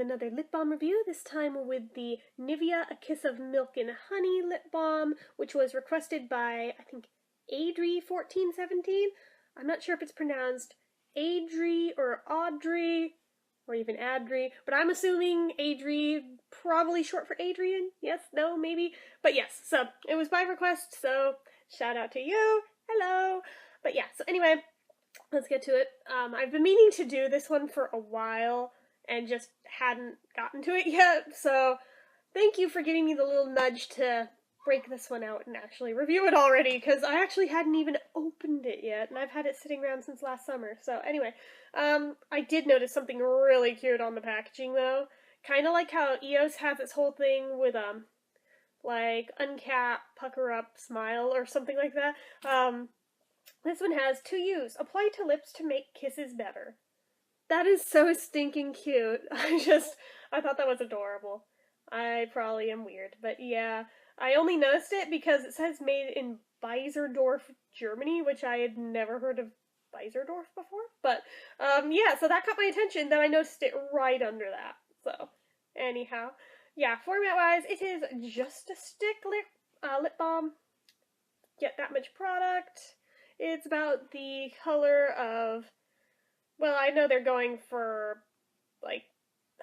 another lip balm review, this time with the Nivea A Kiss of Milk and Honey lip balm, which was requested by, I think, adri1417. I'm not sure if it's pronounced Adri or Audrey, or even Adri, but I'm assuming Adri, probably short for Adrian. Yes, no, maybe. But yes, so it was by request, so shout out to you. Hello. But yeah, so anyway, let's get to it. I've been meaning to do this one for a while and just hadn't gotten to it yet, so thank you for giving me the little nudge to break this one out and actually review it already, because I actually hadn't even opened it yet, and I've had it sitting around since last summer. So anyway, I did notice something really cute on the packaging though. Kind of like how EOS has its whole thing with, like, uncap, pucker up, smile, or something like that. This one has to use. Apply to lips to make kisses better. That is so stinking cute. I thought that was adorable. I probably am weird, but yeah. I only noticed it because it says made in Beiserdorf, Germany, which I had never heard of Beiserdorf before. But, yeah, so that caught my attention, then I noticed it right under that. So, anyhow. Yeah, format-wise, it is just a stick lip balm. Get that much product. It's about the color of, well, I know they're going for, like,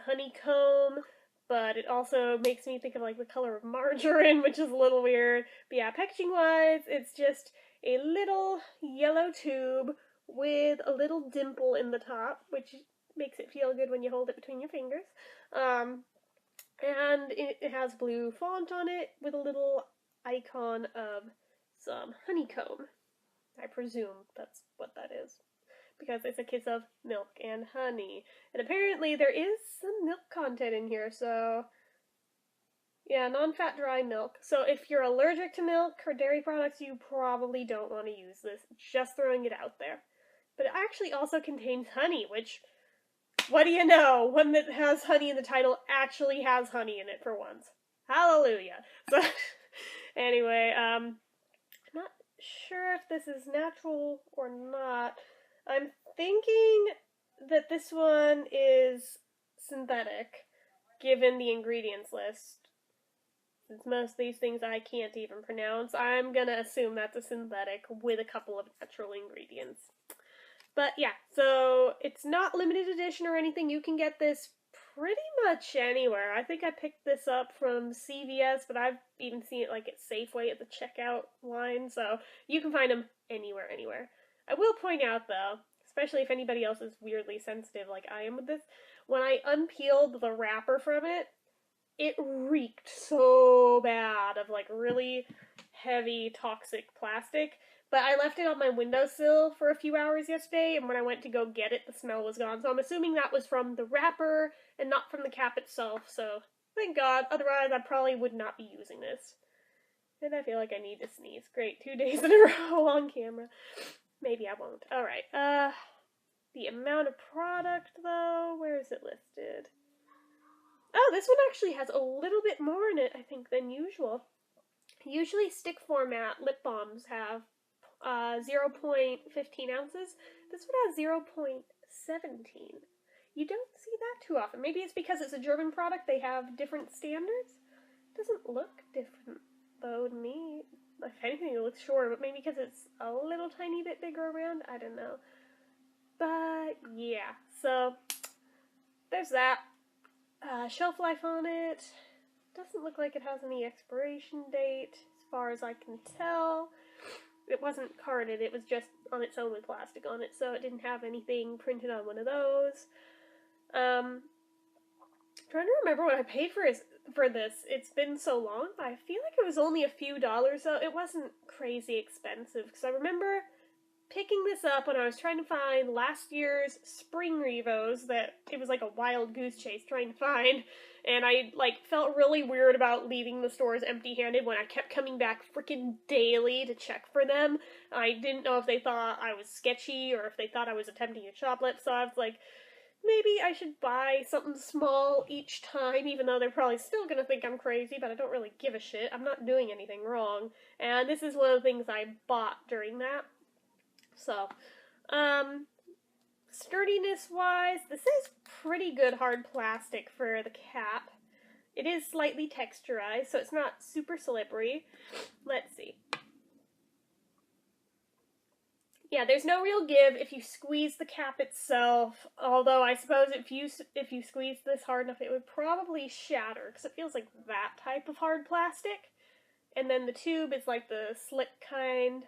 honeycomb, but it also makes me think of, like, the color of margarine, which is a little weird. But yeah, packaging-wise, it's just a little yellow tube with a little dimple in the top, which makes it feel good when you hold it between your fingers. And it has blue font on it with a little icon of some honeycomb. I presume that's what that is, because it's a kiss of milk and honey. And apparently there is some milk content in here, so yeah, non-fat dry milk. So if you're allergic to milk or dairy products, you probably don't want to use this. Just throwing it out there. But it actually also contains honey, which, what do you know? One that has honey in the title actually has honey in it for once. Hallelujah. So anyway, I'm not sure if this is natural or not. I'm thinking that this one is synthetic, given the ingredients list. Since most of these things I can't even pronounce, I'm gonna assume that's a synthetic with a couple of natural ingredients. But yeah, so it's not limited edition or anything. You can get this pretty much anywhere. I think I picked this up from CVS, but I've even seen it like at Safeway at the checkout line, so you can find them anywhere. I will point out though, especially if anybody else is weirdly sensitive like I am with this, when I unpeeled the wrapper from it, it reeked so bad of like really heavy toxic plastic. But I left it on my windowsill for a few hours yesterday, and when I went to go get it, the smell was gone. So I'm assuming that was from the wrapper and not from the cap itself, so thank God. Otherwise, I probably would not be using this. And I feel like I need to sneeze. Great, 2 days in a row on camera. Maybe I won't. Alright, the amount of product, though, where is it listed? Oh, this one actually has a little bit more in it, I think, than usual. Usually stick format lip balms have 0.15 ounces. This one has 0.17. You don't see that too often. Maybe it's because it's a German product, they have different standards. It doesn't look different, though, to me. If anything, it looks shorter, but maybe because it's a little tiny bit bigger around, I don't know. But yeah, so there's that. Shelf life on it. Doesn't look like it has any expiration date, as far as I can tell. It wasn't carded, it was just on its own with plastic on it, so it didn't have anything printed on one of those. Trying to remember what I paid for this. It's been so long, but I feel like it was only a few dollars, so it wasn't crazy expensive, because I remember picking this up when I was trying to find last year's spring Revos that it was like a wild goose chase trying to find, and I like felt really weird about leaving the stores empty-handed when I kept coming back freaking daily to check for them. I didn't know if they thought I was sketchy or if they thought I was attempting to shoplift, so I was like, maybe I should buy something small each time, even though they're probably still gonna think I'm crazy, but I don't really give a shit. I'm not doing anything wrong, and this is one of the things I bought during that. So, Sturdiness-wise, this is pretty good hard plastic for the cap. It is slightly texturized, so it's not super slippery. Let's see. Yeah, there's no real give if you squeeze the cap itself, although I suppose if you squeeze this hard enough, it would probably shatter, because it feels like that type of hard plastic. And then the tube is like the slick kind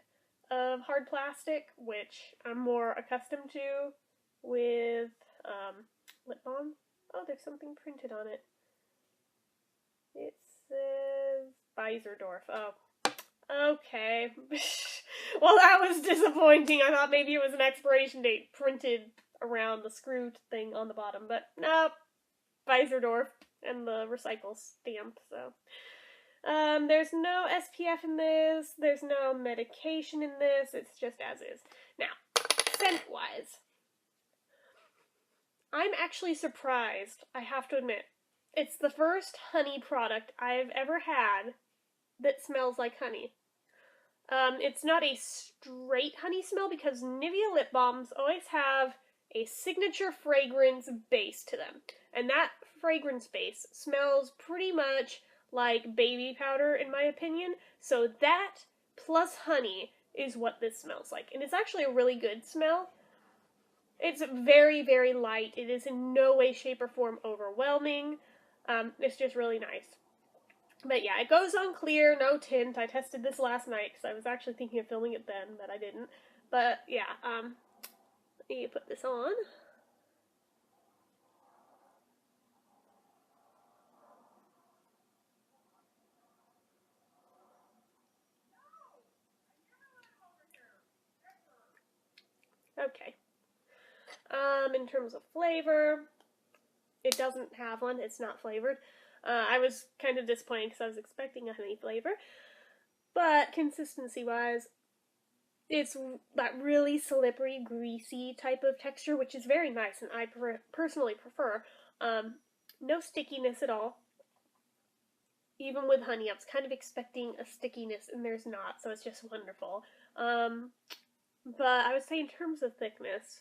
of hard plastic, which I'm more accustomed to with lip balm. Oh, there's something printed on it. It says Beizerdorf. Oh, okay. Well, that was disappointing. I thought maybe it was an expiration date printed around the screw thing on the bottom, but no, Beizerdorf and the recycle stamp, so. There's no SPF in this, there's no medication in this, it's just as is. Now, scent-wise, I'm actually surprised, I have to admit. It's the first honey product I've ever had that smells like honey. It's not a straight honey smell because Nivea lip balms always have a signature fragrance base to them. And that fragrance base smells pretty much like baby powder, in my opinion. So that plus honey is what this smells like. And it's actually a really good smell. It's very, very light. It is in no way, shape, or form overwhelming. It's just really nice. But yeah, it goes on clear, no tint. I tested this last night because I was actually thinking of filming it then, but I didn't. But yeah, let me put this on. Okay. In terms of flavor, it doesn't have one. It's not flavored. I was kind of disappointed because I was expecting a honey flavor. But consistency-wise, it's that really slippery, greasy type of texture, which is very nice, and I personally prefer. No stickiness at all. Even with honey, I was kind of expecting a stickiness, and there's not, so it's just wonderful. But I would say in terms of thickness,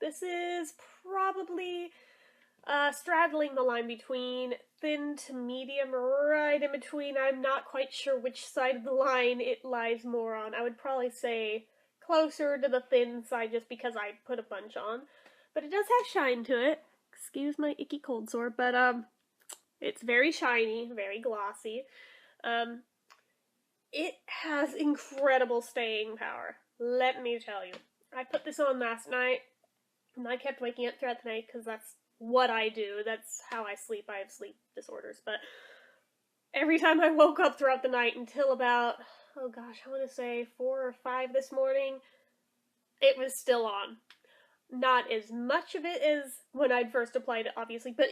this is probably straddling the line between thin to medium, right in between. I'm not quite sure which side of the line it lies more on. I would probably say closer to the thin side just because I put a bunch on. But it does have shine to it. Excuse my icky cold sore, but it's very shiny, very glossy. It has incredible staying power, let me tell you. I put this on last night, and I kept waking up throughout the night because that's what I do. That's how I sleep. I have sleep disorders, but every time I woke up throughout the night until about, oh gosh, I want to say 4 or 5 this morning, it was still on. Not as much of it as when I'd first applied it, obviously, but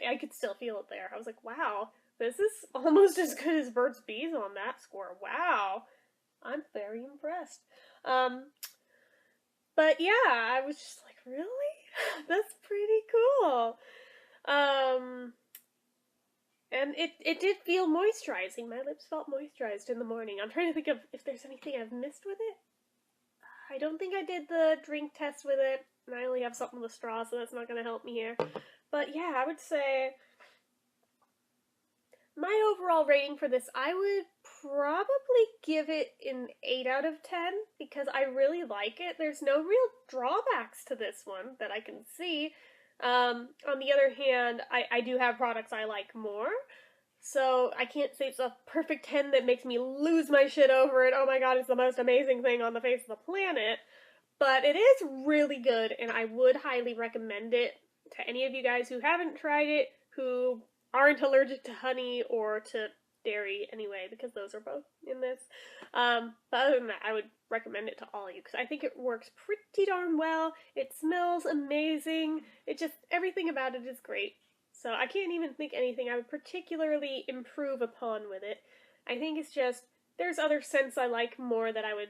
I could still feel it there. I was like, wow, this is almost as good as Burt's Bees on that score. Wow. I'm very impressed. But yeah, I was just like, really? That's pretty cool. And it did feel moisturizing. My lips felt moisturized in the morning. I'm trying to think of if there's anything I've missed with it. I don't think I did the drink test with it, and I only have something with a straw, so that's not going to help me here. But yeah, I would say my overall rating for this, I would probably give it an 8 out of 10, because I really like it. There's no real drawbacks to this one that I can see. On the other hand, I do have products I like more, so I can't say it's a perfect 10 that makes me lose my shit over it. Oh my god, it's the most amazing thing on the face of the planet. But it is really good, and I would highly recommend it to any of you guys who haven't tried it, who aren't allergic to honey or to dairy anyway, because those are both in this. But other than that, I would recommend it to all of you, because I think it works pretty darn well. It smells amazing. Everything about it is great. So I can't even think anything I would particularly improve upon with it. I think it's just, there's other scents I like more that I would,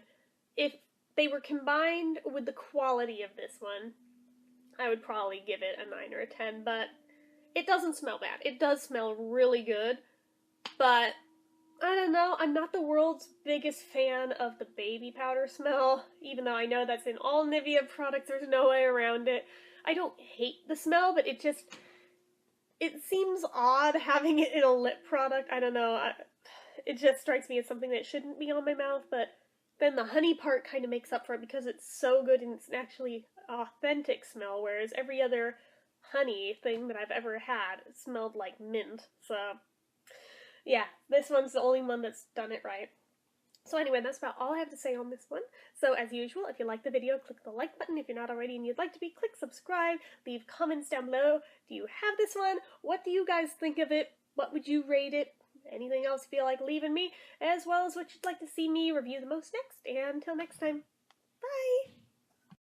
if they were combined with the quality of this one, I would probably give it a 9 or a 10, but it doesn't smell bad. It does smell really good, but I don't know, I'm not the world's biggest fan of the baby powder smell, even though I know that's in all Nivea products, there's no way around it. I don't hate the smell, but it seems odd having it in a lip product. I don't know, it just strikes me as something that shouldn't be on my mouth, but then the honey part kind of makes up for it because it's so good and it's actually authentic smell, whereas every other honey thing that I've ever had smelled like mint. So yeah, this one's the only one that's done it right. So anyway, that's about all I have to say on this one. So as usual, if you like the video, click the like button. If you're not already and you'd like to be, click subscribe. Leave comments down below. Do you have this one? What do you guys think of it? What would you rate it? Anything else you feel like leaving me, as well as what you'd like to see me review the most next. And until next time, bye!